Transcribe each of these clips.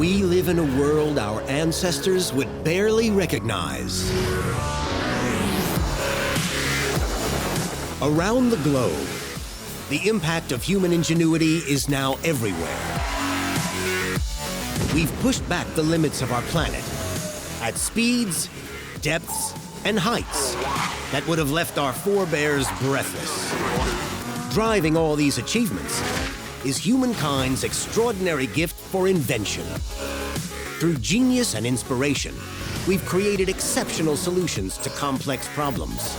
We live in a world our ancestors would barely recognize. Around the globe, the impact of human ingenuity is now everywhere. We've pushed back the limits of our planet at speeds, depths, and heights that would have left our forebears breathless. Driving all these achievements is humankind's extraordinary gift for invention. Through genius and inspiration, we've created exceptional solutions to complex problems.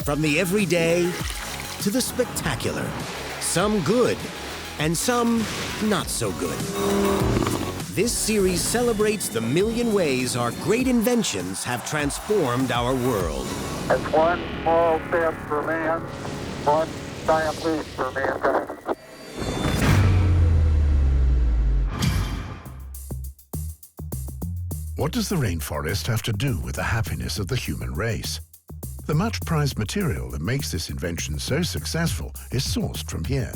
From the everyday to the spectacular, some good and some not so good. This series celebrates the million ways our great inventions have transformed our world. It's one small step for man, one giant leap for mankind. What does the rainforest have to do with the happiness of the human race? The much-prized material that makes this invention so successful is sourced from here.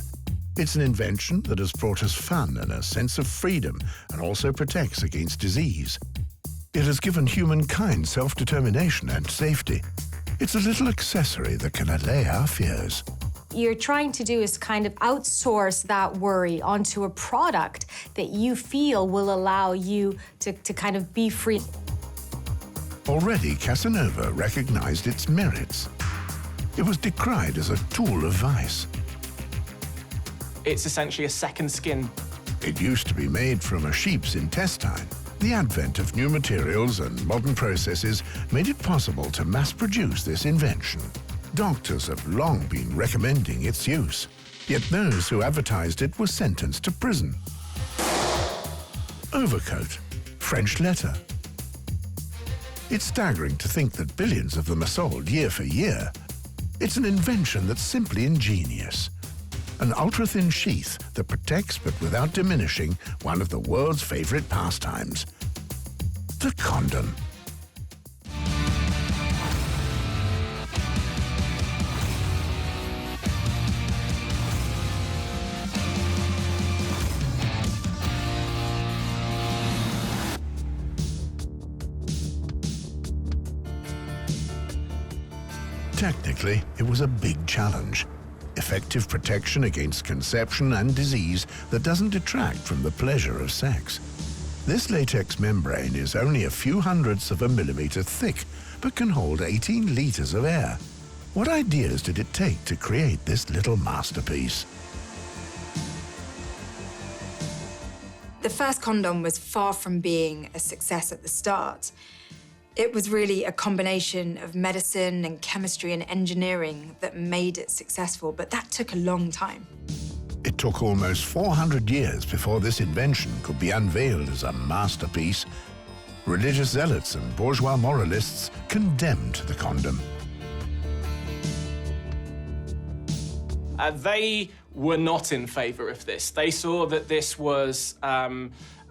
It's an invention that has brought us fun and a sense of freedom and also protects against disease. It has given humankind self-determination and safety. It's a little accessory that can allay our fears. You're trying to do is kind of outsource that worry onto a product that you feel will allow you to kind of be free. Already, Casanova recognized its merits. It was decried as a tool of vice. It's essentially a second skin. It used to be made from a sheep's intestine. The advent of new materials and modern processes made it possible to mass-produce this invention. Doctors have long been recommending its use, yet those who advertised it were sentenced to prison. Overcoat, French letter. It's staggering to think that billions of them are sold year for year. It's an invention that's simply ingenious. An ultra-thin sheath that protects but without diminishing one of the world's favorite pastimes, the condom. Technically, it was a big challenge. Effective protection against conception and disease that doesn't detract from the pleasure of sex. This latex membrane is only a few hundredths of a millimeter thick, but can hold 18 liters of air. What ideas did it take to create this little masterpiece? The first condom was far from being a success at the start. It was really a combination of medicine and chemistry and engineering that made it successful, but that took a long time. It took almost 400 years before this invention could be unveiled as a masterpiece. Religious zealots and bourgeois moralists condemned the condom. They were not in favor of this. They saw that this was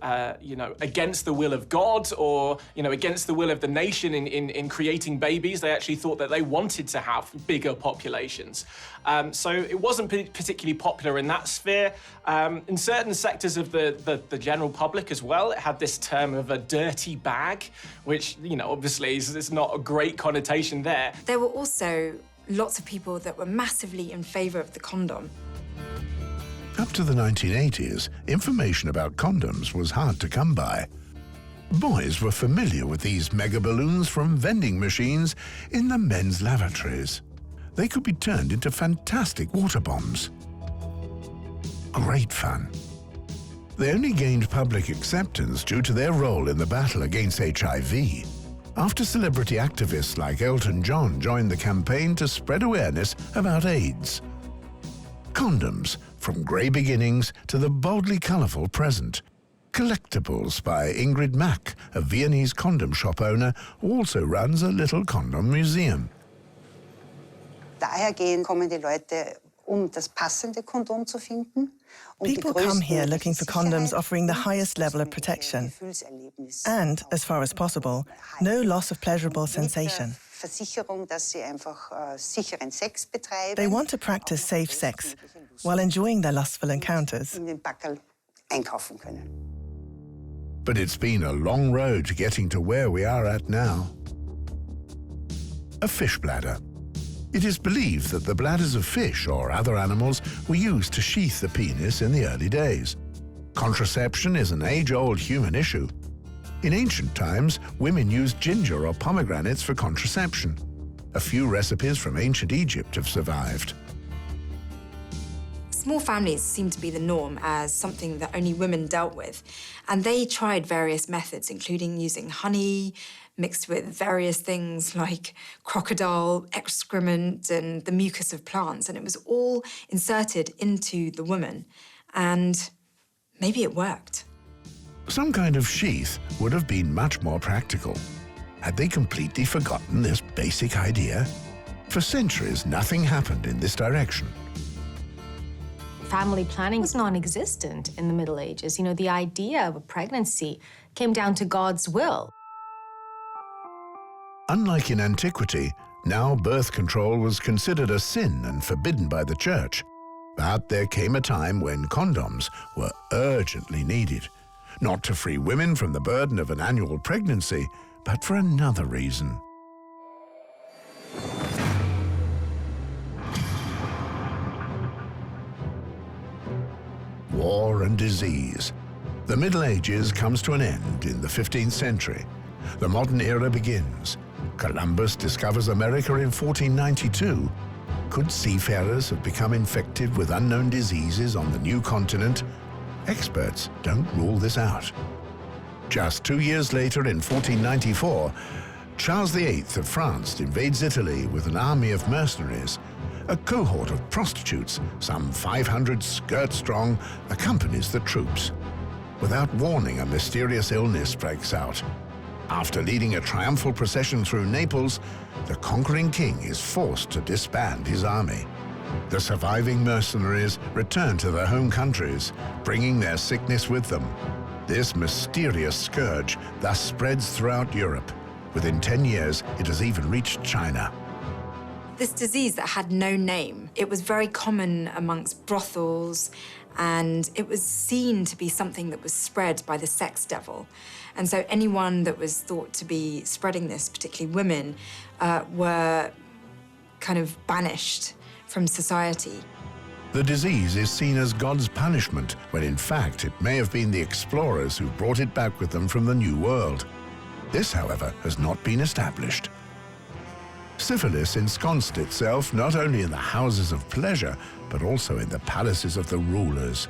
against the will of God or, against the will of the nation in creating babies. They actually thought that they wanted to have bigger populations. So it wasn't particularly popular in that sphere. In certain sectors of the general public as well, it had this term of a dirty bag, which, obviously is not a great connotation there. There were also lots of people that were massively in favor of the condom. Up to the 1980s, information about condoms was hard to come by. Boys were familiar with these mega balloons from vending machines in the men's lavatories. They could be turned into fantastic water bombs. Great fun. They only gained public acceptance due to their role in the battle against HIV. After celebrity activists like Elton John joined the campaign to spread awareness about AIDS. Condoms, from grey beginnings to the boldly colourful present. Collectibles by Ingrid Mack, a Viennese condom shop owner, also runs a little condom museum. Daher kommen die Leute, das passende Kondom zu finden. People come here looking for condoms offering the highest level of protection and, as far as possible, no loss of pleasurable sensation. They want to practice safe sex while enjoying their lustful encounters. But it's been a long road to getting to where we are at now. A fish bladder. It is believed that the bladders of fish or other animals were used to sheath the penis in the early days. Contraception is an age-old human issue. In ancient times, women used ginger or pomegranates for contraception. A few recipes from ancient Egypt have survived. Small families seemed to be the norm as something that only women dealt with, and they tried various methods, including using honey, mixed with various things like crocodile excrement and the mucus of plants, and it was all inserted into the woman, and maybe it worked. Some kind of sheath would have been much more practical. Had they completely forgotten this basic idea? For centuries, nothing happened in this direction. Family planning was non-existent in the Middle Ages. You know, the idea of a pregnancy came down to God's will. Unlike in antiquity, now birth control was considered a sin and forbidden by the church. But there came a time when condoms were urgently needed, not to free women from the burden of an annual pregnancy, but for another reason. War and disease. The Middle Ages comes to an end in the 15th century. The modern era begins. Columbus discovers America in 1492. Could seafarers have become infected with unknown diseases on the new continent? Experts don't rule this out. Just 2 years later, in 1494, Charles VIII of France invades Italy with an army of mercenaries. A cohort of prostitutes, some 500 skirt strong, accompanies the troops. Without warning, a mysterious illness breaks out. After leading a triumphal procession through Naples, the conquering king is forced to disband his army. The surviving mercenaries return to their home countries, bringing their sickness with them. This mysterious scourge thus spreads throughout Europe. Within 10 years, it has even reached China. This disease that had no name, it was very common amongst brothels, and it was seen to be something that was spread by the sex devil. And so anyone that was thought to be spreading this, particularly women, were kind of banished from society. The disease is seen as God's punishment, when in fact it may have been the explorers who brought it back with them from the New World. This, however, has not been established. Syphilis ensconced itself not only in the houses of pleasure, but also in the palaces of the rulers.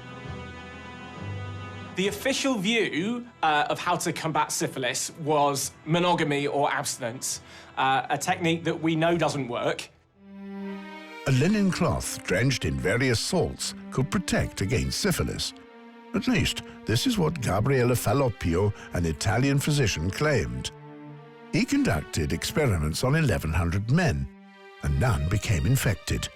The official view of how to combat syphilis was monogamy or abstinence, a technique that we know doesn't work. A linen cloth drenched in various salts could protect against syphilis. At least, this is what Gabriele Falloppio, an Italian physician, claimed. He conducted experiments on 1,100 men, and none became infected.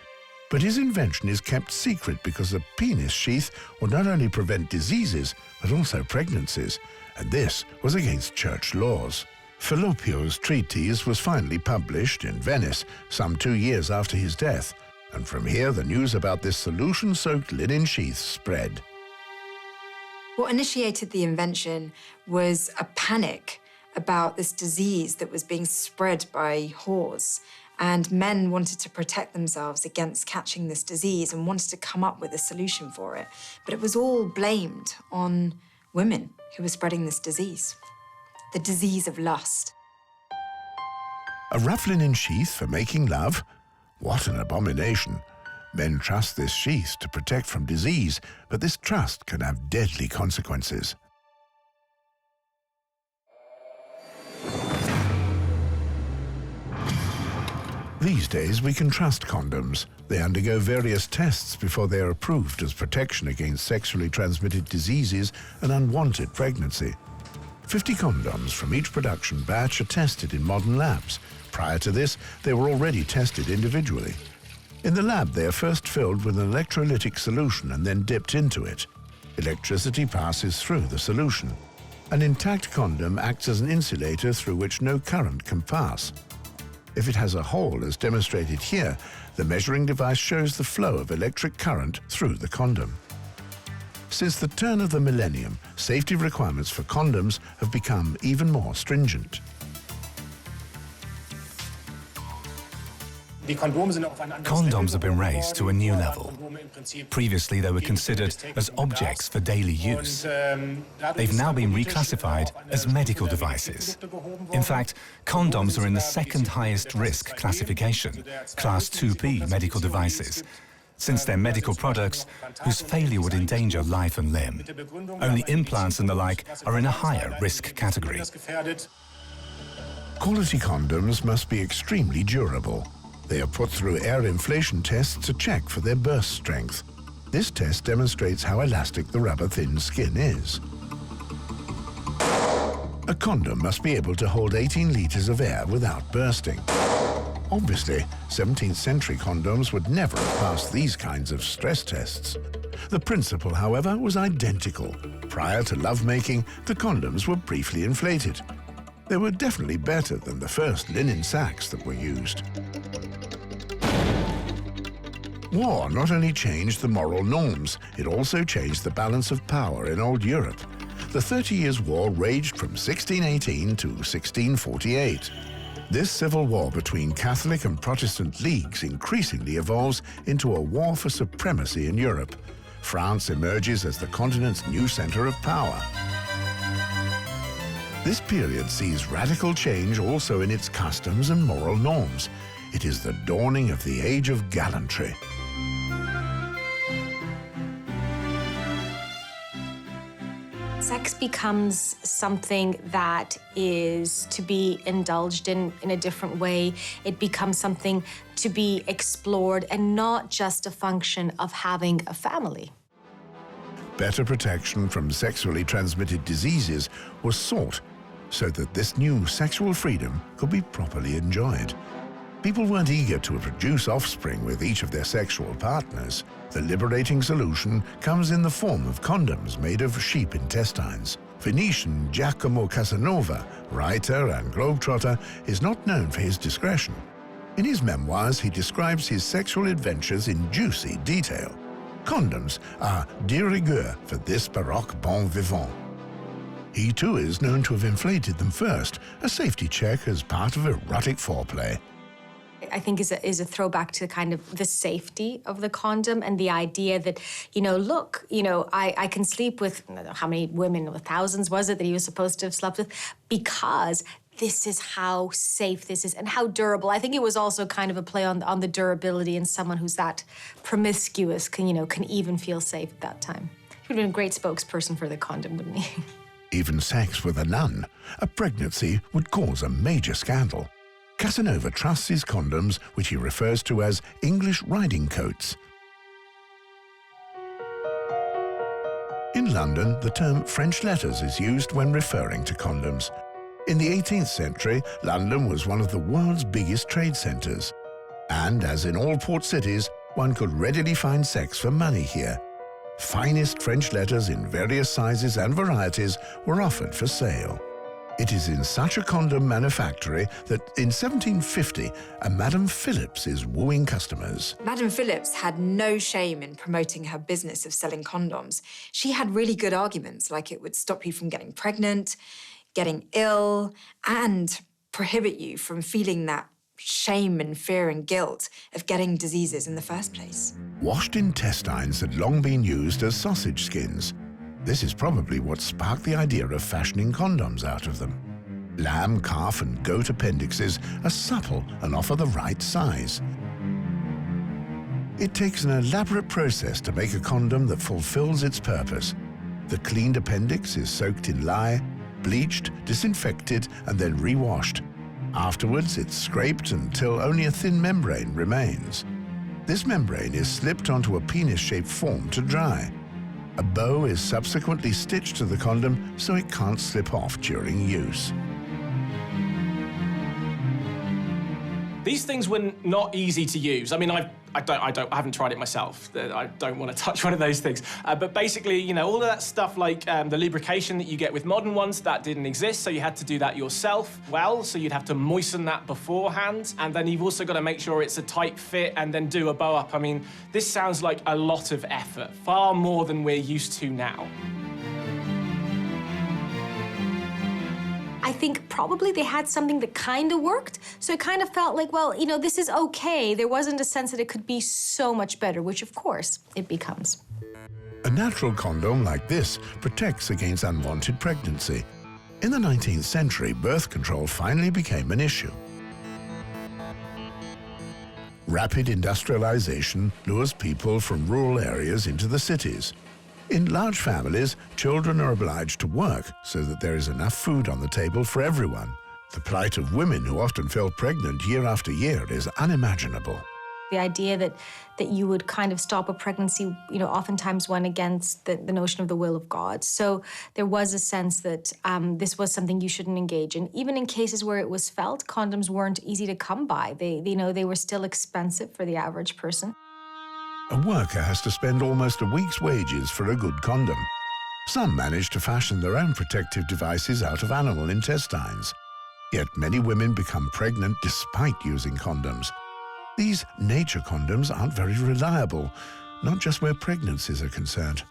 But his invention is kept secret because a penis sheath would not only prevent diseases, but also pregnancies, and this was against church laws. Falloppio's treatise was finally published in Venice some 2 years after his death, and from here the news about this solution-soaked linen sheath spread. What initiated the invention was a panic about this disease that was being spread by whores. And men wanted to protect themselves against catching this disease and wanted to come up with a solution for it. But it was all blamed on women who were spreading this disease, the disease of lust. A rough linen sheath for making love? What an abomination. Men trust this sheath to protect from disease, but this trust can have deadly consequences. These days, we can trust condoms. They undergo various tests before they are approved as protection against sexually transmitted diseases and unwanted pregnancy. 50 condoms from each production batch are tested in modern labs. Prior to this, they were already tested individually. In the lab, they are first filled with an electrolytic solution and then dipped into it. Electricity passes through the solution. An intact condom acts as an insulator through which no current can pass. If it has a hole, as demonstrated here, the measuring device shows the flow of electric current through the condom. Since the turn of the millennium, safety requirements for condoms have become even more stringent. Condoms have been raised to a new level. Previously, they were considered as objects for daily use. They've now been reclassified as medical devices. In fact, condoms are in the second highest risk classification, Class 2B medical devices, since they're medical products whose failure would endanger life and limb. Only implants and the like are in a higher risk category. Quality condoms must be extremely durable. They are put through air inflation tests to check for their burst strength. This test demonstrates how elastic the rubber-thin skin is. A condom must be able to hold 18 liters of air without bursting. Obviously, 17th century condoms would never have passed these kinds of stress tests. The principle, however, was identical. Prior to lovemaking, the condoms were briefly inflated. They were definitely better than the first linen sacks that were used. War not only changed the moral norms, it also changed the balance of power in old Europe. The 30 Years' War raged from 1618 to 1648. This civil war between Catholic and Protestant leagues increasingly evolves into a war for supremacy in Europe. France emerges as the continent's new center of power. This period sees radical change also in its customs and moral norms. It is the dawning of the age of gallantry. Sex becomes something that is to be indulged in a different way. It becomes something to be explored and not just a function of having a family. Better protection from sexually transmitted diseases was sought so that this new sexual freedom could be properly enjoyed. People weren't eager to produce offspring with each of their sexual partners. The liberating solution comes in the form of condoms made of sheep intestines. Venetian Giacomo Casanova, writer and globetrotter, is not known for his discretion. In his memoirs, he describes his sexual adventures in juicy detail. Condoms are de rigueur for this baroque bon vivant. He too is known to have inflated them first, a safety check as part of erotic foreplay. I think is a throwback to kind of the safety of the condom and the idea that, look, I can sleep with, how many women, thousands was it that he was supposed to have slept with, because this is how safe this is and how durable. I think it was also kind of a play on the durability, and someone who's that promiscuous can even feel safe at that time. He would have been a great spokesperson for the condom, wouldn't he? Even sex with a nun, a pregnancy would cause a major scandal. Casanova trusts his condoms, which he refers to as English riding coats. In London, the term French letters is used when referring to condoms. In the 18th century, London was one of the world's biggest trade centres. And as in all port cities, one could readily find sex for money here. Finest French letters in various sizes and varieties were offered for sale. It is in such a condom manufactory that in 1750, a Madame Phillips is wooing customers. Madame Phillips had no shame in promoting her business of selling condoms. She had really good arguments, like it would stop you from getting pregnant, getting ill, and prohibit you from feeling that shame and fear and guilt of getting diseases in the first place. Washed intestines had long been used as sausage skins. This is probably what sparked the idea of fashioning condoms out of them. Lamb, calf, and goat appendixes are supple and offer the right size. It takes an elaborate process to make a condom that fulfills its purpose. The cleaned appendix is soaked in lye, bleached, disinfected, and then re-washed. Afterwards, it's scraped until only a thin membrane remains. This membrane is slipped onto a penis-shaped form to dry. A bow is subsequently stitched to the condom so it can't slip off during use. These things were not easy to use. I mean, I haven't tried it myself. I don't want to touch one of those things. But basically, you know, all of that stuff like the lubrication that you get with modern ones, that didn't exist, so you had to do that yourself. Well, so you'd have to moisten that beforehand, and then you've also got to make sure it's a tight fit and then do a bow up. I mean, this sounds like a lot of effort, far more than we're used to now. I think probably they had something that kind of worked, so it kind of felt like, well, you know, this is okay. There wasn't a sense that it could be so much better, which of course it becomes. A natural condom like this protects against unwanted pregnancy. In the 19th century, birth control finally became an issue. Rapid industrialization lures people from rural areas into the cities. In large families, children are obliged to work so that there is enough food on the table for everyone. The plight of women who often fell pregnant year after year is unimaginable. The idea that you would kind of stop a pregnancy, you know, oftentimes went against the notion of the will of God. So there was a sense that this was something you shouldn't engage in. Even in cases where it was felt, condoms weren't easy to come by. They were still expensive for the average person. A worker has to spend almost a week's wages for a good condom. Some manage to fashion their own protective devices out of animal intestines. Yet many women become pregnant despite using condoms. These nature condoms aren't very reliable, not just where pregnancies are concerned.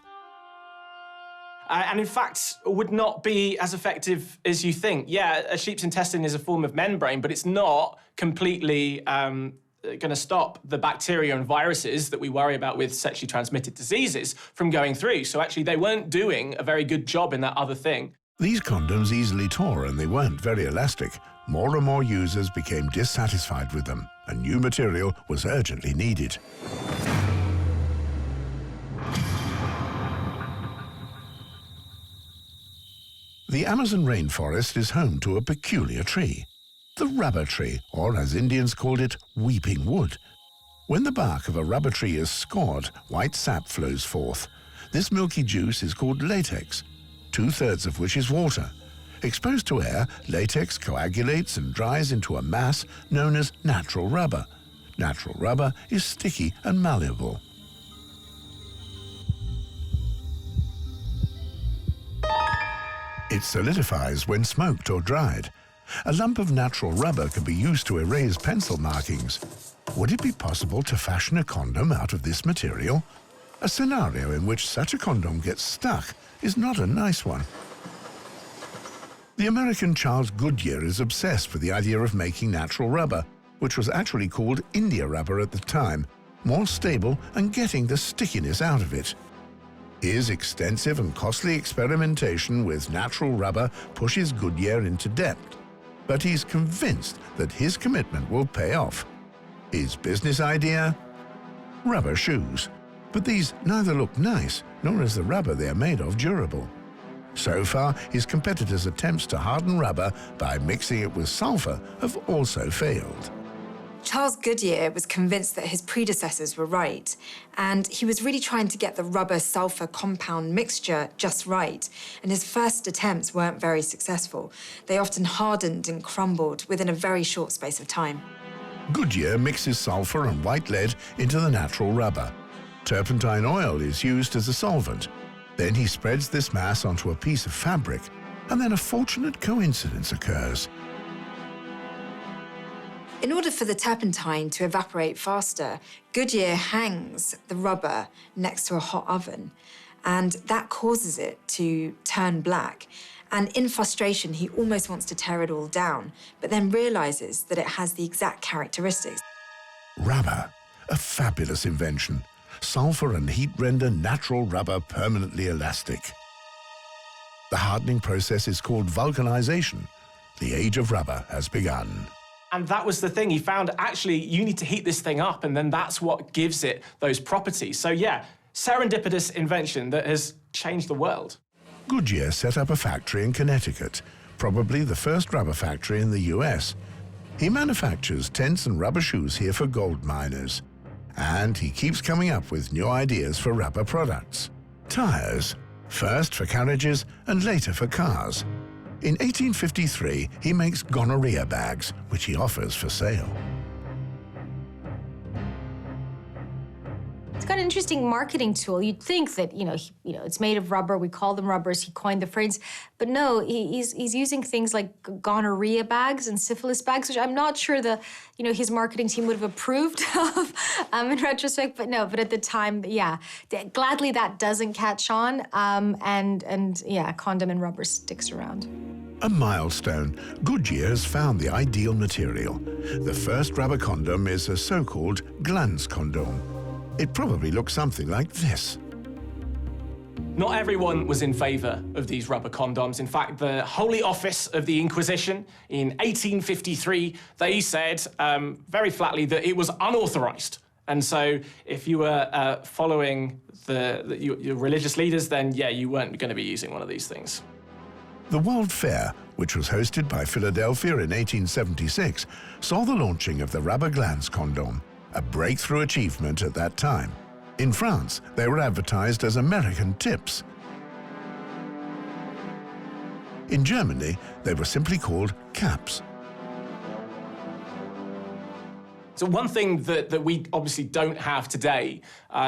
And in fact, would not be as effective as you think. Yeah, a sheep's intestine is a form of membrane, but it's not completely going to stop the bacteria and viruses that we worry about with sexually transmitted diseases from going through. So actually, they weren't doing a very good job in that other thing. These condoms easily tore and they weren't very elastic. More and more users became dissatisfied with them, and new material was urgently needed. The Amazon rainforest is home to a peculiar tree. The rubber tree, or as Indians called it, weeping wood. When the bark of a rubber tree is scored, white sap flows forth. This milky juice is called latex, 2/3 of which is water. Exposed to air, latex coagulates and dries into a mass known as natural rubber. Natural rubber is sticky and malleable. It solidifies when smoked or dried. A lump of natural rubber can be used to erase pencil markings. Would it be possible to fashion a condom out of this material? A scenario in which such a condom gets stuck is not a nice one. The American Charles Goodyear is obsessed with the idea of making natural rubber, which was actually called India rubber at the time, more stable and getting the stickiness out of it. His extensive and costly experimentation with natural rubber pushes Goodyear into debt. But he's convinced that his commitment will pay off. His business idea? Rubber shoes. But these neither look nice, nor is the rubber they are made of durable. So far, his competitors' attempts to harden rubber by mixing it with sulfur have also failed. Charles Goodyear was convinced that his predecessors were right, and he was really trying to get the rubber-sulfur compound mixture just right, and his first attempts weren't very successful. They often hardened and crumbled within a very short space of time. Goodyear mixes sulfur and white lead into the natural rubber. Turpentine oil is used as a solvent. Then he spreads this mass onto a piece of fabric, and then a fortunate coincidence occurs. In order for the turpentine to evaporate faster, Goodyear hangs the rubber next to a hot oven, and that causes it to turn black. And in frustration, he almost wants to tear it all down, but then realizes that it has the exact characteristics. Rubber, a fabulous invention. Sulfur and heat render natural rubber permanently elastic. The hardening process is called vulcanization. The age of rubber has begun. And that was the thing. He found, actually, you need to heat this thing up, and then that's what gives it those properties. So yeah, serendipitous invention that has changed the world. Goodyear set up a factory in Connecticut, probably the first rubber factory in the US. He manufactures tents and rubber shoes here for gold miners. And he keeps coming up with new ideas for rubber products. Tires, first for carriages and later for cars. In 1853, he makes gonorrhea bags, which he offers for sale. It's got an interesting marketing tool. You'd think that, it's made of rubber. We call them rubbers. He coined the phrase. But no, he's using things like gonorrhea bags and syphilis bags, which I'm not sure his marketing team would have approved of in retrospect. But no, but at the time, yeah, gladly that doesn't catch on. And condom and rubber sticks around. A milestone. Goodyear has found the ideal material. The first rubber condom is a so-called glans condom. It probably looks something like this. Not everyone was in favour of these rubber condoms. In fact, the Holy Office of the Inquisition in 1853, they said very flatly that it was unauthorised. And so if you were following your religious leaders, then yeah, you weren't going to be using one of these things. The World Fair, which was hosted by Philadelphia in 1876, saw the launching of the rubber glans condom, a breakthrough achievement at that time. In France, they were advertised as American tips. In Germany, they were simply called caps. So one thing that we obviously don't have today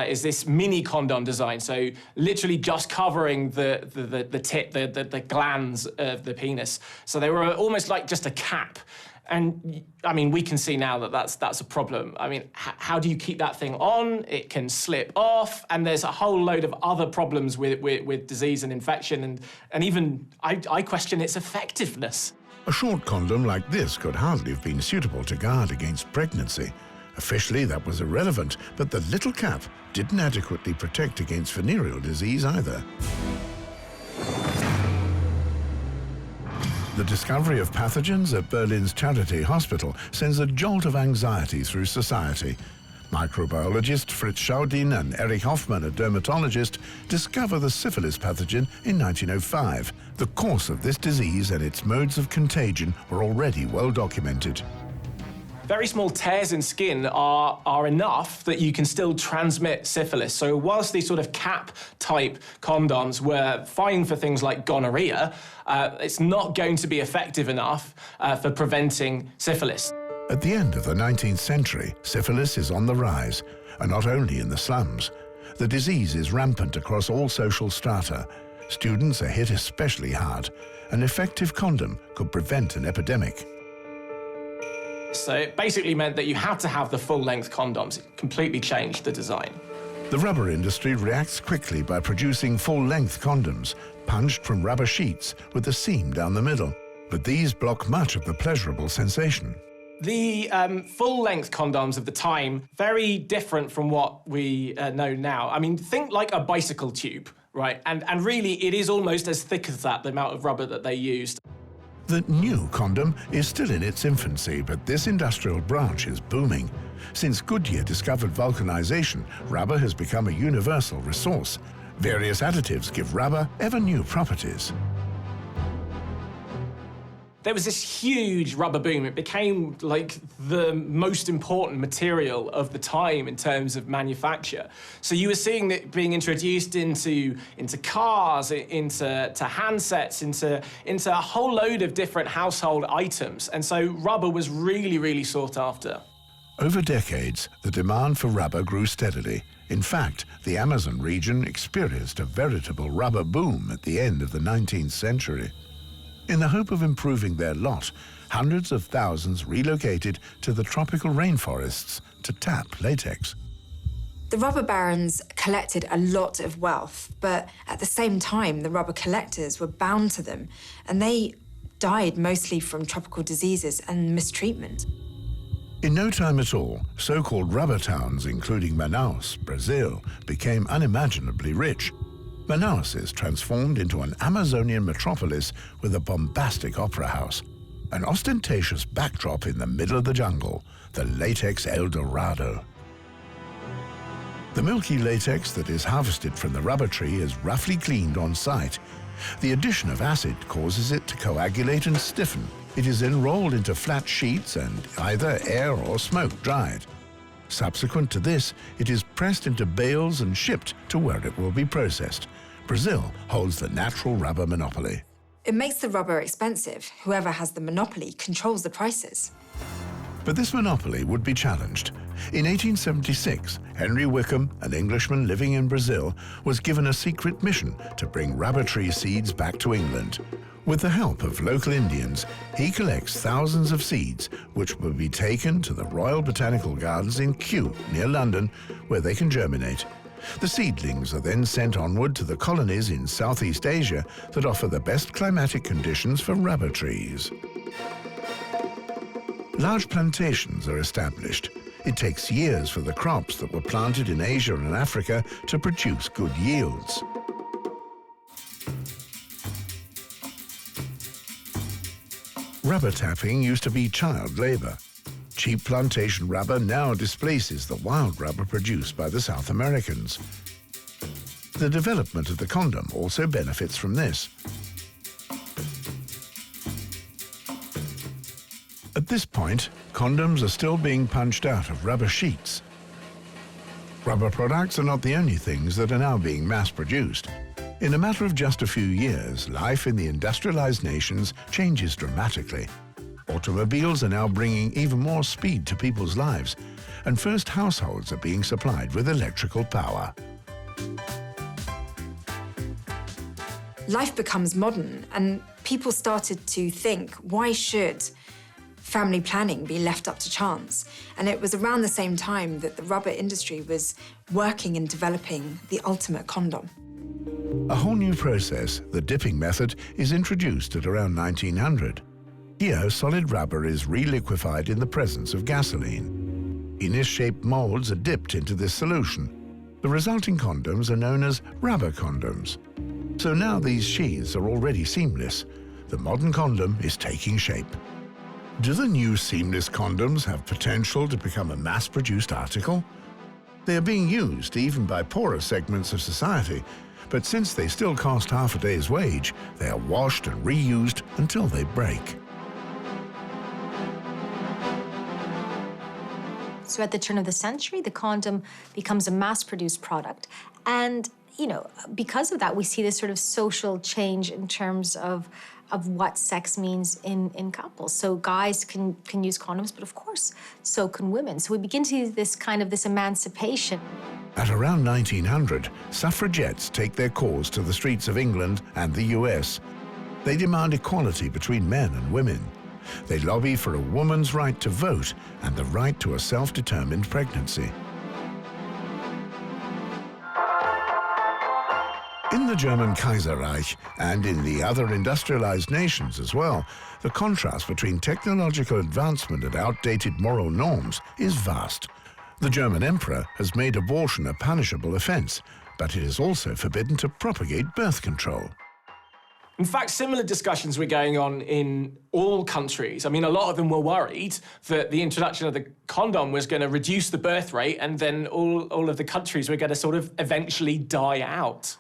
is this mini condom design. So literally just covering the tip, the glands of the penis. So they were almost like just a cap. And I mean, we can see now that that's a problem. I mean, how do you keep that thing on? It can slip off, and there's a whole load of other problems with disease and infection, and even I question its effectiveness. A short condom like this could hardly have been suitable to guard against pregnancy. Officially, that was irrelevant, but the little cap didn't adequately protect against venereal disease either. The discovery of pathogens at Berlin's Charité Hospital sends a jolt of anxiety through society. Microbiologist Fritz Schaudin and Erich Hoffmann, a dermatologist, discover the syphilis pathogen in 1905. The course of this disease and its modes of contagion were already well documented. Very small tears in skin are enough that you can still transmit syphilis. So whilst these sort of cap-type condoms were fine for things like gonorrhea, it's not going to be effective enough for preventing syphilis. At the end of the 19th century, syphilis is on the rise, and not only in the slums. The disease is rampant across all social strata. Students are hit especially hard. An effective condom could prevent an epidemic. So it basically meant that you had to have the full-length condoms. It completely changed the design. The rubber industry reacts quickly by producing full-length condoms, punched from rubber sheets with a seam down the middle. But these block much of the pleasurable sensation. The full-length condoms of the time, very different from what we know now. I mean, think like a bicycle tube, right? And really, it is almost as thick as that, the amount of rubber that they used. The new condom is still in its infancy, but this industrial branch is booming. Since Goodyear discovered vulcanization, rubber has become a universal resource. Various additives give rubber ever new properties. There was this huge rubber boom. It became like the most important material of the time in terms of manufacture. So you were seeing it being introduced into cars, into handsets, into a whole load of different household items. And so rubber was really, really sought after. Over decades, the demand for rubber grew steadily. In fact, the Amazon region experienced a veritable rubber boom at the end of the 19th century. In the hope of improving their lot, hundreds of thousands relocated to the tropical rainforests to tap latex. The rubber barons collected a lot of wealth, but at the same time, the rubber collectors were bound to them, and they died mostly from tropical diseases and mistreatment. In no time at all, so-called rubber towns, including Manaus, Brazil, became unimaginably rich. Manaus is transformed into an Amazonian metropolis with a bombastic opera house, an ostentatious backdrop in the middle of the jungle, the latex El Dorado. The milky latex that is harvested from the rubber tree is roughly cleaned on site. The addition of acid causes it to coagulate and stiffen. It is then rolled into flat sheets and either air or smoke dried. Subsequent to this, it is pressed into bales and shipped to where it will be processed. Brazil holds the natural rubber monopoly. It makes the rubber expensive. Whoever has the monopoly controls the prices. But this monopoly would be challenged. In 1876, Henry Wickham, an Englishman living in Brazil, was given a secret mission to bring rubber tree seeds back to England. With the help of local Indians, he collects thousands of seeds which will be taken to the Royal Botanical Gardens in Kew, near London, where they can germinate. The seedlings are then sent onward to the colonies in Southeast Asia that offer the best climatic conditions for rubber trees. Large plantations are established. It takes years for the crops that were planted in Asia and Africa to produce good yields. Rubber tapping used to be child labor. Cheap plantation rubber now displaces the wild rubber produced by the South Americans. The development of the condom also benefits from this. At this point, condoms are still being punched out of rubber sheets. Rubber products are not the only things that are now being mass-produced. In a matter of just a few years, life in the industrialized nations changes dramatically. Automobiles are now bringing even more speed to people's lives, and first households are being supplied with electrical power. Life becomes modern, and people started to think, why should family planning be left up to chance? And it was around the same time that the rubber industry was working and developing the ultimate condom. A whole new process, the dipping method, is introduced at around 1900. Here, solid rubber is reliquefied in the presence of gasoline. Penis-shaped molds are dipped into this solution. The resulting condoms are known as rubber condoms. So now these sheaths are already seamless. The modern condom is taking shape. Do the new seamless condoms have potential to become a mass-produced article? They are being used even by poorer segments of society, but since they still cost half a day's wage, they are washed and reused until they break. So at the turn of the century, the condom becomes a mass-produced product. And, you know, because of that, we see this sort of social change in terms of what sex means in couples. So guys can use condoms, but of course, so can women. So we begin to see this emancipation. At around 1900, suffragettes take their cause to the streets of England and the US. They demand equality between men and women. They lobby for a woman's right to vote and the right to a self-determined pregnancy. In the German Kaiserreich and in the other industrialized nations as well, the contrast between technological advancement and outdated moral norms is vast. The German emperor has made abortion a punishable offense, but it is also forbidden to propagate birth control. In fact, similar discussions were going on in all countries. I mean, a lot of them were worried that the introduction of the condom was going to reduce the birth rate, and then all of the countries were going to sort of eventually die out.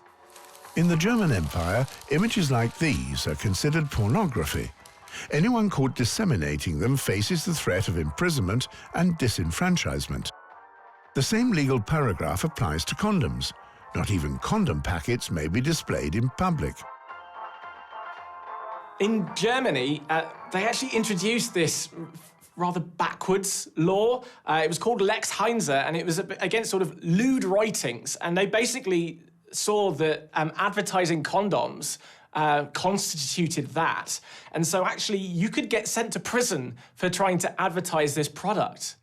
In the German Empire, images like these are considered pornography. Anyone caught disseminating them faces the threat of imprisonment and disenfranchisement. The same legal paragraph applies to condoms. Not even condom packets may be displayed in public. In Germany, they actually introduced this rather backwards law. It was called Lex Heinze, and it was against sort of lewd writings. And they basically saw that advertising condoms constituted that. And so actually you could get sent to prison for trying to advertise this product.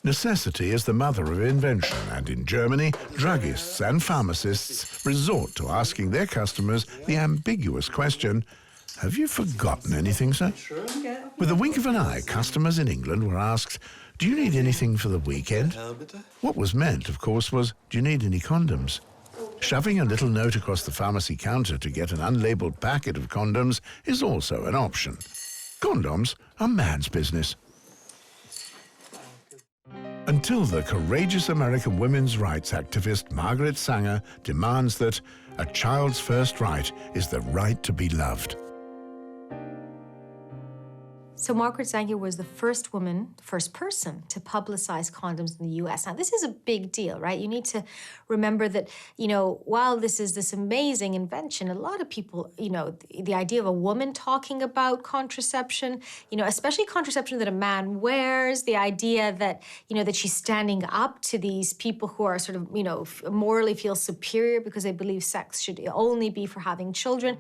Necessity is the mother of invention, and in Germany, druggists and pharmacists resort to asking their customers the ambiguous question, "Have you forgotten anything, sir?" With a wink of an eye, customers in England were asked, "Do you need anything for the weekend?" What was meant, of course, was, "Do you need any condoms?" Shoving a little note across the pharmacy counter to get an unlabeled packet of condoms is also an option. Condoms are man's business. Until the courageous American women's rights activist Margaret Sanger demands that a child's first right is the right to be loved. So Margaret Sanger was the first woman, first person to publicize condoms in the US. Now, this is a big deal, right? You need to remember that, while this is this amazing invention, a lot of people, the idea of a woman talking about contraception, especially contraception that a man wears, the idea that, that she's standing up to these people who are sort of, morally feel superior because they believe sex should only be for having children.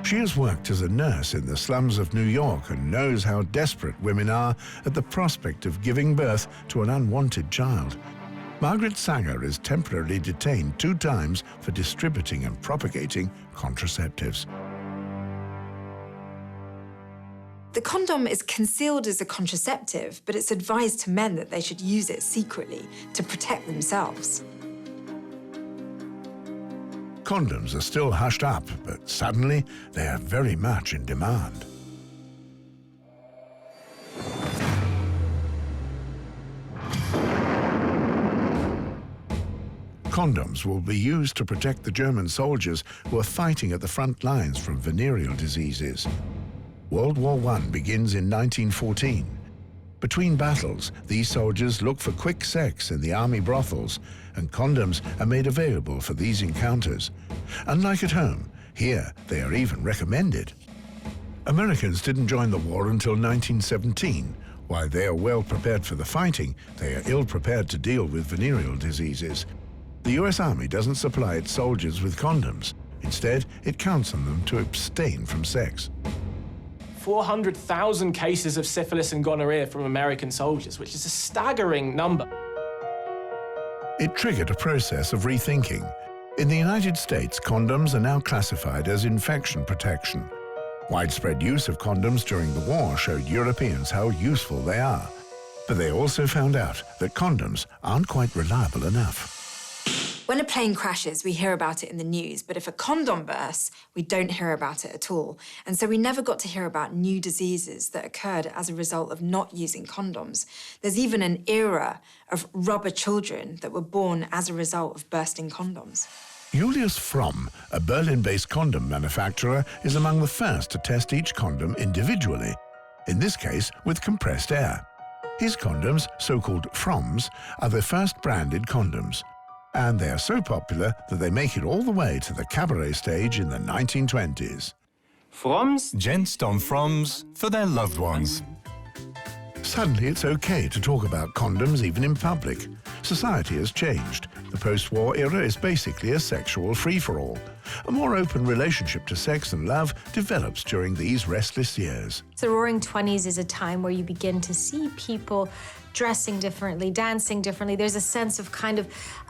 She has worked as a nurse in the slums of New York and knows how desperate women are at the prospect of giving birth to an unwanted child. Margaret Sanger is temporarily detained 2 times for distributing and propagating contraceptives. The condom is concealed as a contraceptive, but it's advised to men that they should use it secretly to protect themselves. Condoms are still hushed up, but suddenly they are very much in demand. Condoms will be used to protect the German soldiers who are fighting at the front lines from venereal diseases. World War I begins in 1914. Between battles, these soldiers look for quick sex in the army brothels, and condoms are made available for these encounters. Unlike at home, here they are even recommended. Americans didn't join the war until 1917. While they are well prepared for the fighting, they are ill prepared to deal with venereal diseases. The US Army doesn't supply its soldiers with condoms. Instead, it counts on them to abstain from sex. 400,000 cases of syphilis and gonorrhea from American soldiers, which is a staggering number. It triggered a process of rethinking. In the United States, condoms are now classified as infection protection. Widespread use of condoms during the war showed Europeans how useful they are. But they also found out that condoms aren't quite reliable enough. When a plane crashes, we hear about it in the news, but if a condom bursts, we don't hear about it at all. And so we never got to hear about new diseases that occurred as a result of not using condoms. There's even an era of rubber children that were born as a result of bursting condoms. Julius Fromm, a Berlin-based condom manufacturer, is among the first to test each condom individually, in this case with compressed air. His condoms, so-called Fromms, are the first branded condoms. And they are so popular that they make it all the way to the cabaret stage in the 1920s. Fromms? Gents on Fromms for their loved ones. Suddenly it's okay to talk about condoms even in public. Society has changed. The post-war era is basically a sexual free-for-all. A more open relationship to sex and love develops during these restless years. The Roaring 20s is a time where you begin to see people dressing differently, dancing differently. There's a sense of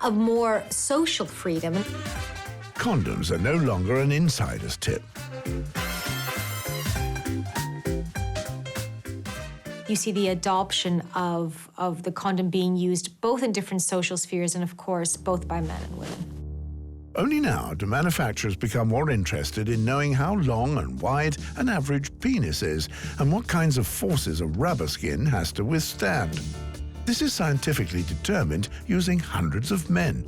a more social freedom. Condoms are no longer an insider's tip. You see the adoption of the condom being used both in different social spheres and, of course, both by men and women. Only now do manufacturers become more interested in knowing how long and wide an average penis is and what kinds of forces a rubber skin has to withstand. This is scientifically determined using hundreds of men.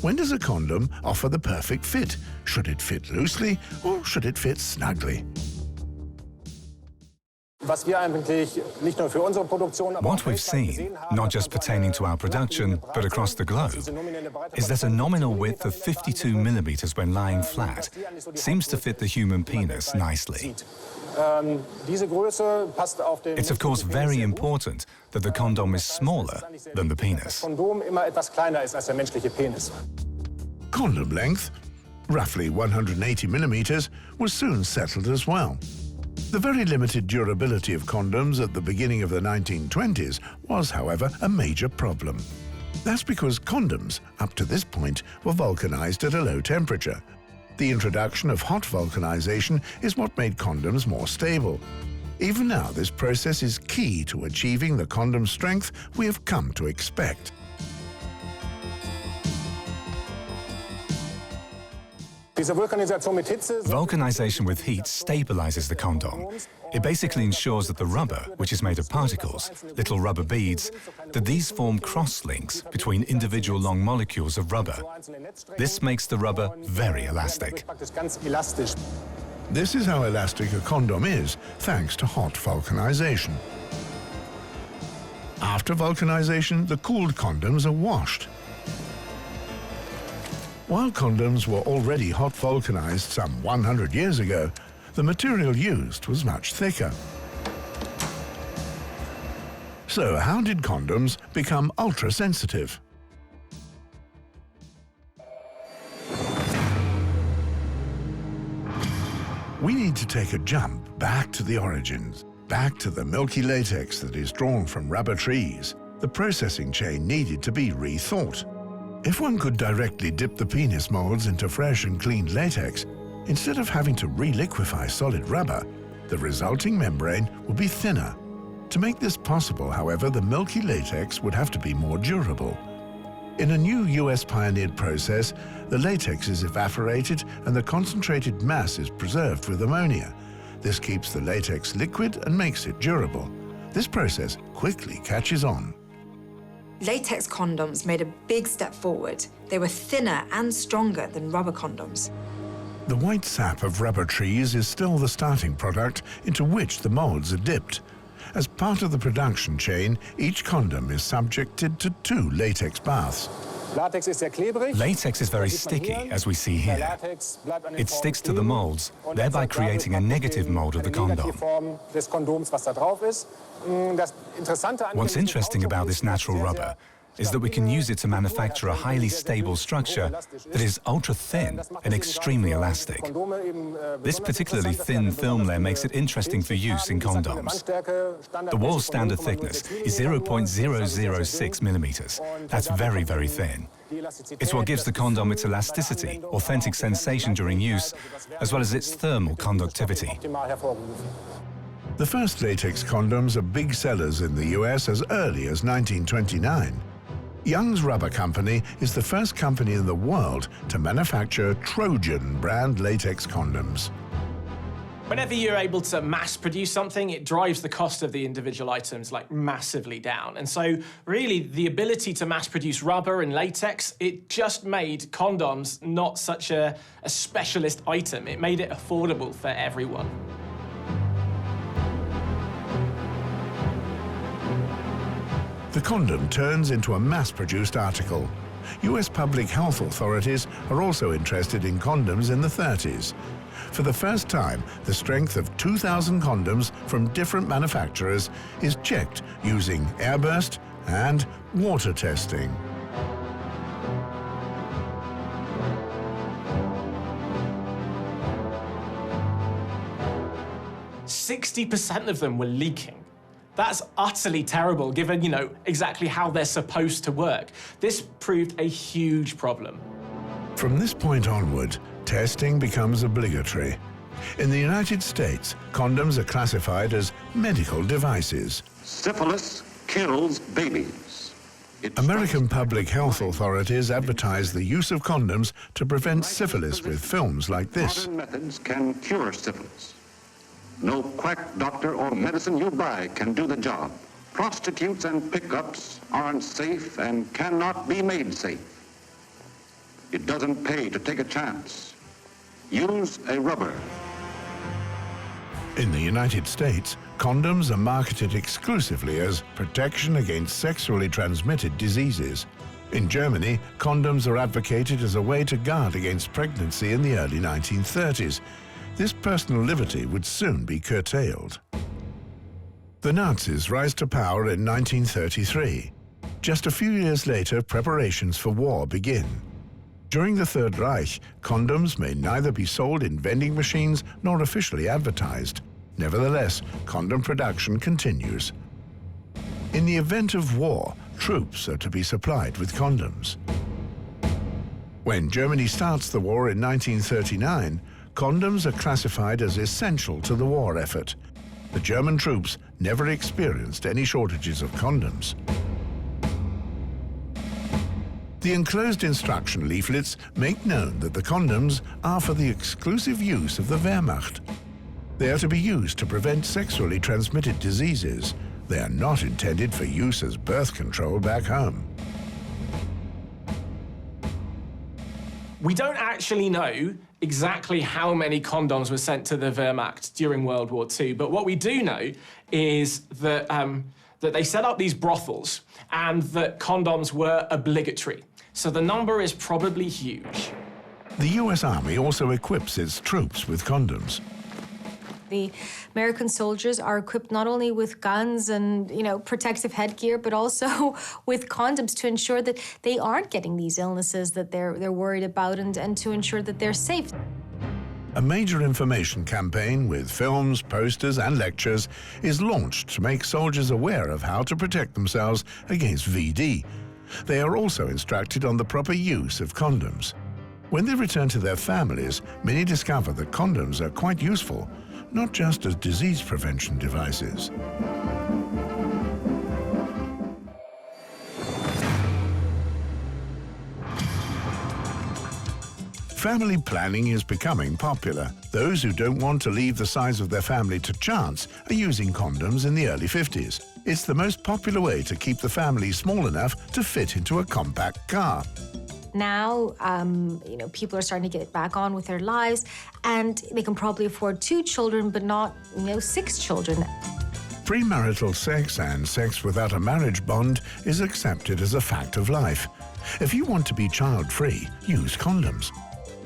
When does a condom offer the perfect fit? Should it fit loosely or should it fit snugly? What we've seen, not just pertaining to our production, but across the globe, is that a nominal width of 52 millimeters when lying flat seems to fit the human penis nicely. It's of course very important that the condom is smaller than the penis. Condom length, roughly 180 millimeters, was soon settled as well. The very limited durability of condoms at the beginning of the 1920s was, however, a major problem. That's because condoms, up to this point, were vulcanized at a low temperature. The introduction of hot vulcanization is what made condoms more stable. Even now, this process is key to achieving the condom strength we have come to expect. Vulcanization with heat stabilizes the condom. It basically ensures that the rubber, which is made of particles, little rubber beads, that these form cross-links between individual long molecules of rubber. This makes the rubber very elastic. This is how elastic a condom is, thanks to hot vulcanization. After vulcanization, the cooled condoms are washed. While condoms were already hot vulcanized some 100 years ago, the material used was much thicker. So how did condoms become ultra-sensitive? We need to take a jump back to the origins, back to the milky latex that is drawn from rubber trees. The processing chain needed to be rethought. If one could directly dip the penis molds into fresh and clean latex, instead of having to re-liquefy solid rubber, the resulting membrane would be thinner. To make this possible, however, the milky latex would have to be more durable. In a new US pioneered process, the latex is evaporated and the concentrated mass is preserved with ammonia. This keeps the latex liquid and makes it durable. This process quickly catches on. Latex condoms made a big step forward. They were thinner and stronger than rubber condoms. The white sap of rubber trees is still the starting product into which the molds are dipped. As part of the production chain, each condom is subjected to 2 latex baths. Latex is very sticky, as we see here. It sticks to the molds, thereby creating a negative mold of the condom. What's interesting about this natural rubber is that we can use it to manufacture a highly stable structure that is ultra-thin and extremely elastic. This particularly thin film layer makes it interesting for use in condoms. The wall standard thickness is 0.006 millimeters. That's very, very thin. It's what gives the condom its elasticity, authentic sensation during use, as well as its thermal conductivity. The first latex condoms are big sellers in the US as early as 1929. Young's Rubber Company is the first company in the world to manufacture Trojan brand latex condoms. Whenever you're able to mass produce something, it drives the cost of the individual items like massively down. And so really the ability to mass produce rubber and latex, it just made condoms not such a specialist item. It made it affordable for everyone. The condom turns into a mass-produced article. US public health authorities are also interested in condoms in the 30s. For the first time, the strength of 2,000 condoms from different manufacturers is checked using airburst and water testing. "60% of them were leaking. That's utterly terrible, given, exactly how they're supposed to work. This proved a huge problem. From this point onward, testing becomes obligatory. In the United States, condoms are classified as medical devices. Syphilis kills babies. American public health authorities advertise the use of condoms to prevent syphilis with films like this. Modern methods can cure syphilis. No quack doctor or medicine you buy can do the job. Prostitutes and pickups aren't safe and cannot be made safe. It doesn't pay to take a chance. Use a rubber. In the United States, condoms are marketed exclusively as protection against sexually transmitted diseases. In Germany, condoms are advocated as a way to guard against pregnancy in the early 1930s. This personal liberty would soon be curtailed. The Nazis rise to power in 1933. Just a few years later, preparations for war begin. During the Third Reich, condoms may neither be sold in vending machines nor officially advertised. Nevertheless, condom production continues. In the event of war, troops are to be supplied with condoms. When Germany starts the war in 1939, condoms are classified as essential to the war effort. The German troops never experienced any shortages of condoms. The enclosed instruction leaflets make known that the condoms are for the exclusive use of the Wehrmacht. They are to be used to prevent sexually transmitted diseases. They are not intended for use as birth control back home. We don't actually know exactly how many condoms were sent to the Wehrmacht during World War II, but what we do know is that, that they set up these brothels and that condoms were obligatory. So the number is probably huge. The US Army also equips its troops with condoms. The American soldiers are equipped not only with guns and, protective headgear, but also with condoms to ensure that they aren't getting these illnesses that they're worried about and to ensure that they're safe. A major information campaign with films, posters and lectures is launched to make soldiers aware of how to protect themselves against VD. They are also instructed on the proper use of condoms. When they return to their families, many discover that condoms are quite useful, not just as disease prevention devices. Family planning is becoming popular. Those who don't want to leave the size of their family to chance are using condoms in the early 50s. It's the most popular way to keep the family small enough to fit into a compact car. Now, people are starting to get back on with their lives, and they can probably afford 2 children, but not, 6 children. Premarital sex and sex without a marriage bond is accepted as a fact of life. If you want to be child-free, use condoms.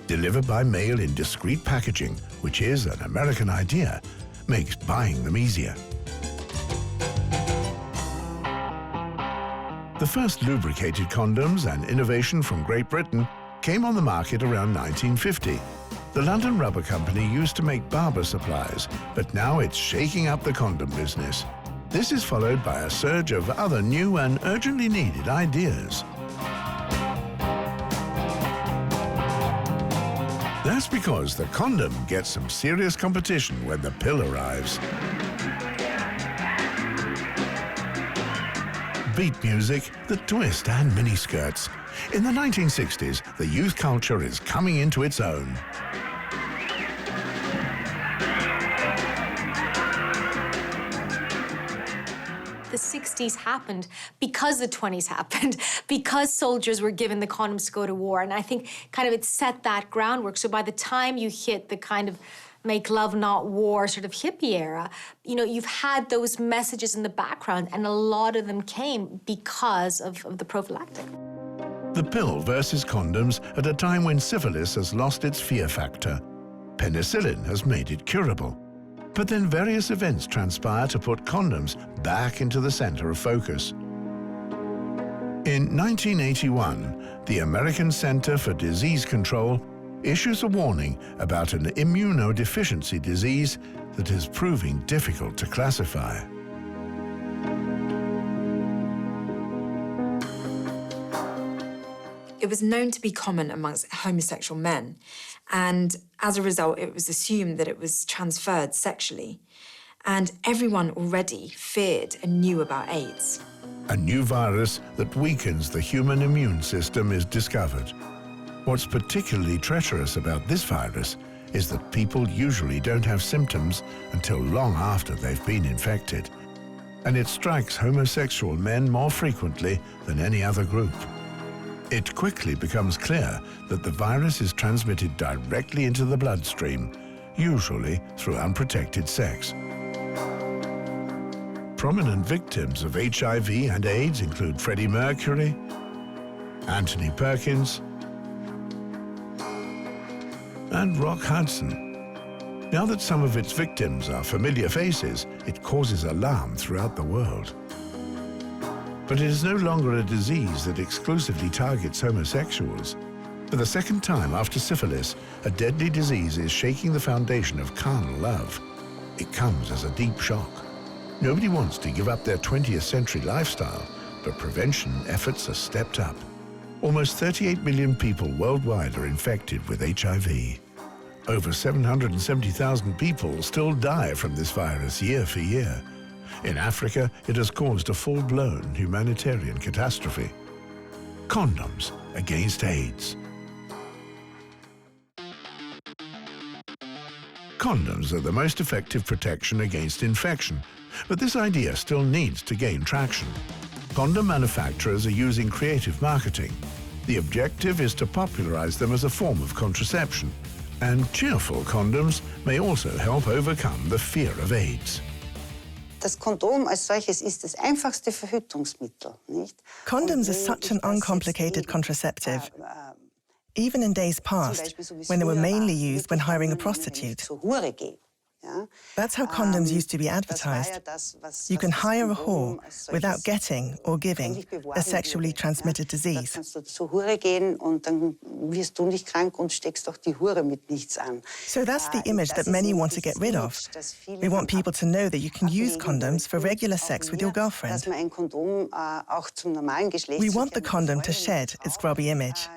Delivered by mail in discreet packaging, which is an American idea, makes buying them easier. The first lubricated condoms, an innovation from Great Britain, came on the market around 1950. The London Rubber Company used to make barber supplies, but now it's shaking up the condom business. This is followed by a surge of other new and urgently needed ideas. That's because the condom gets some serious competition when the pill arrives. Beat music, the twist and miniskirts. In the 1960s, the youth culture is coming into its own. The 60s happened because the 20s happened, because soldiers were given the condoms to go to war. And I think it set that groundwork. So by the time you hit the kind of make love, not war sort of hippie era, you've had those messages in the background, and a lot of them came because of the prophylactic. The pill versus condoms at a time when syphilis has lost its fear factor. Penicillin has made it curable. But then various events transpire to put condoms back into the center of focus. In 1981, the American Center for Disease Control issues a warning about an immunodeficiency disease that is proving difficult to classify. It was known to be common amongst homosexual men, and as a result, it was assumed that it was transferred sexually. And everyone already feared and knew about AIDS. A new virus that weakens the human immune system is discovered. What's particularly treacherous about this virus is that people usually don't have symptoms until long after they've been infected. And it strikes homosexual men more frequently than any other group. It quickly becomes clear that the virus is transmitted directly into the bloodstream, usually through unprotected sex. Prominent victims of HIV and AIDS include Freddie Mercury, Anthony Perkins, and Rock Hudson. Now that some of its victims are familiar faces, it causes alarm throughout the world. But it is no longer a disease that exclusively targets homosexuals. For the second time after syphilis, a deadly disease is shaking the foundation of carnal love. It comes as a deep shock. Nobody wants to give up their 20th century lifestyle, but prevention efforts are stepped up. Almost 38 million people worldwide are infected with HIV. Over 770,000 people still die from this virus year for year. In Africa, it has caused a full-blown humanitarian catastrophe. Condoms against AIDS. Condoms are the most effective protection against infection, but this idea still needs to gain traction. Condom manufacturers are using creative marketing. The objective is to popularize them as a form of contraception. And cheerful condoms may also help overcome the fear of AIDS. Das Kondom als solches ist das einfachste Verhütungsmittel, nicht? Condoms are such an uncomplicated contraceptive. Even in days past, when they were mainly used when hiring a prostitute. That's how condoms used to be advertised. You can hire a whore without getting or giving a sexually transmitted disease. So that's the image that many want to get rid of. We want people to know that you can use condoms for regular sex with your girlfriend. We want the condom to shed its grubby image.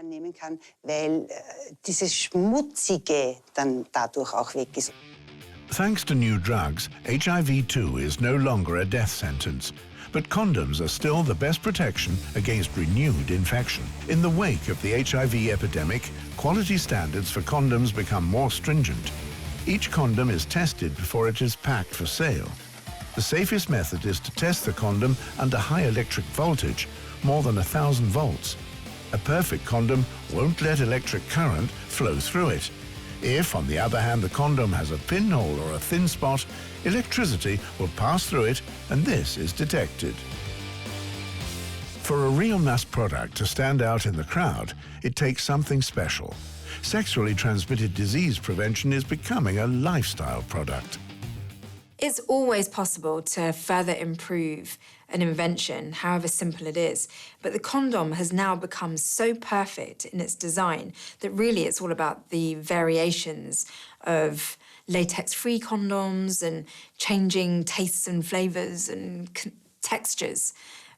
Thanks to new drugs, HIV too is no longer a death sentence. But condoms are still the best protection against renewed infection. In the wake of the HIV epidemic, quality standards for condoms become more stringent. Each condom is tested before it is packed for sale. The safest method is to test the condom under high electric voltage, more than 1,000 volts. A perfect condom won't let electric current flow through it. If, on the other hand, the condom has a pinhole or a thin spot, electricity will pass through it, and this is detected. For a real mass product to stand out in the crowd, it takes something special. Sexually transmitted disease prevention is becoming a lifestyle product. It's always possible to further improve an invention, however simple it is. But the condom has now become so perfect in its design that really it's all about the variations of latex-free condoms and changing tastes and flavours and textures.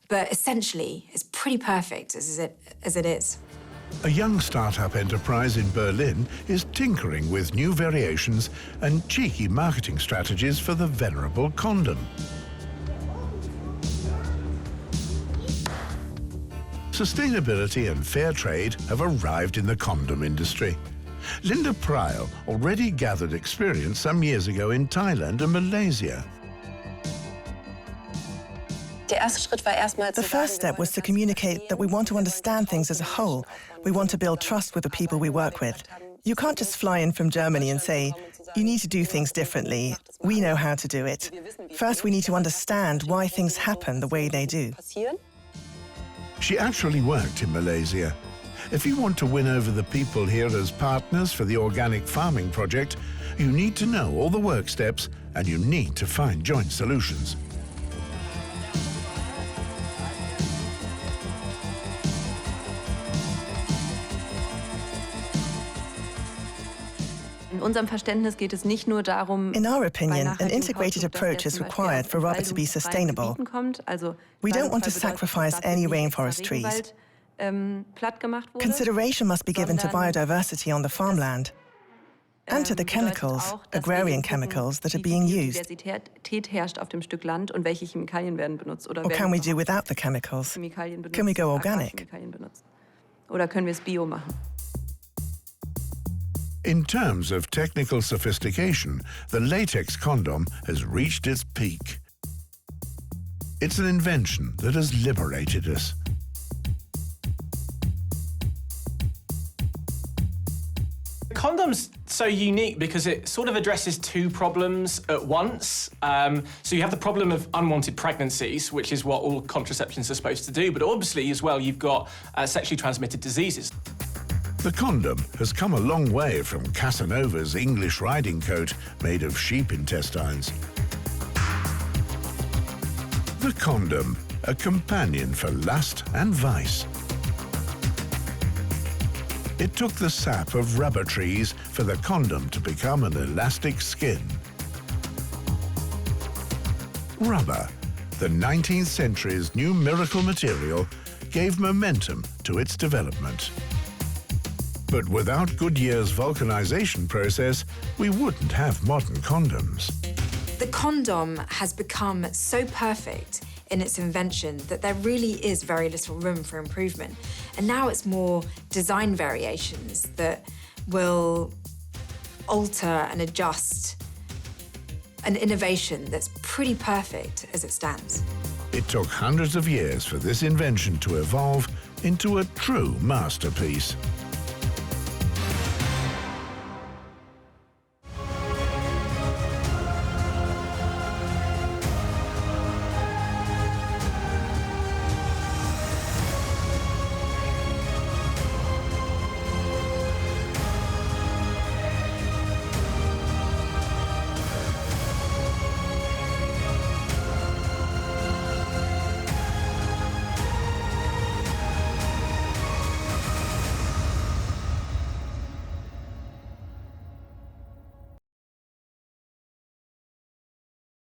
But essentially, it's pretty perfect as it is. A young startup enterprise in Berlin is tinkering with new variations and cheeky marketing strategies for the venerable condom. Sustainability and fair trade have arrived in the condom industry. Linda Pryl already gathered experience some years ago in Thailand and Malaysia. The first step was to communicate that we want to understand things as a whole. We want to build trust with the people we work with. You can't just fly in from Germany and say, you need to do things differently. We know how to do it. First, we need to understand why things happen the way they do. She actually worked in Malaysia. If you want to win over the people here as partners for the organic farming project, you need to know all the work steps and you need to find joint solutions. In unserem Verständnis geht es nicht nur darum, in our opinion, an integrated approach is required for rubber to be sustainable. We don't want to sacrifice any rainforest trees. Consideration must be given to biodiversity on the farmland and to the chemicals, agrarian chemicals, that are being used. Or can we do without the chemicals? Can we go organic? Oder können wir es bio machen? In terms of technical sophistication, the latex condom has reached its peak. It's an invention that has liberated us. Condom's so unique because it sort of addresses two problems at once. So you have the problem of unwanted pregnancies, which is what all contraceptions are supposed to do, but obviously as well you've got sexually transmitted diseases. The condom has come a long way from Casanova's English riding coat made of sheep intestines. The condom, a companion for lust and vice. It took the sap of rubber trees for the condom to become an elastic skin. Rubber, the 19th century's new miracle material, gave momentum to its development. But without Goodyear's vulcanization process, we wouldn't have modern condoms. The condom has become so perfect in its invention that there really is very little room for improvement. And now it's more design variations that will alter and adjust an innovation that's pretty perfect as it stands. It took hundreds of years for this invention to evolve into a true masterpiece.